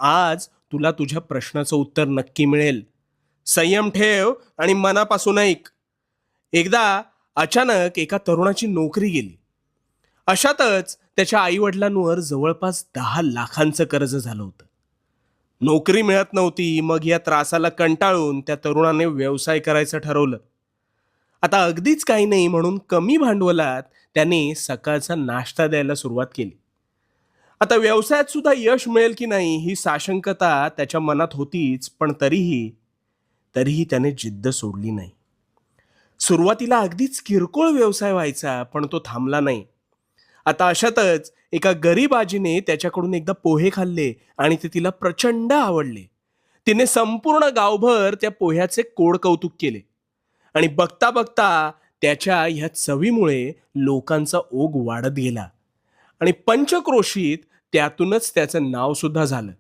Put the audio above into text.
आज तुला तुझ्या प्रश्नाचं उत्तर नक्की मिळेल. संयम ठेव आणि मनापासून ऐक. एकदा अचानक एका तरुणाची नोकरी गेली. अशातच त्याच्या आईवडिलांवर जवळपास 10 लाखांचं कर्ज झालं होतं. नोकरी मिळत नव्हती. मग या त्रासाला कंटाळून त्या तरुणाने व्यवसाय करायचं ठरवलं. आता अगदीच काही नाही म्हणून कमी भांडवलात त्याने सकाळचा नाश्ता द्यायला सुरुवात केली. आता व्यवसायात सुद्धा यश मिळेल की नाही ही साशंकता त्याच्या मनात होतीच, पण तरीही तरीही त्याने जिद्द सोडली नाही. सुरुवातीला अगदीच किरकोळ व्यवसाय व्हायचा, पण तो थांबला नाही. आता अशातच एका गरीब आजीने त्याच्याकडून एकदा पोहे खाल्ले आणि ते तिला प्रचंड आवडले. तिने संपूर्ण गावभर त्या पोह्याचे कोड कौतुक केले आणि बघता बघता त्याच्या ह्या चवीमुळे लोकांचा ओघ वाढत गेला आणि पंचक्रोशीत त्यातूनच त्याचं नाव सुद्धा झालं.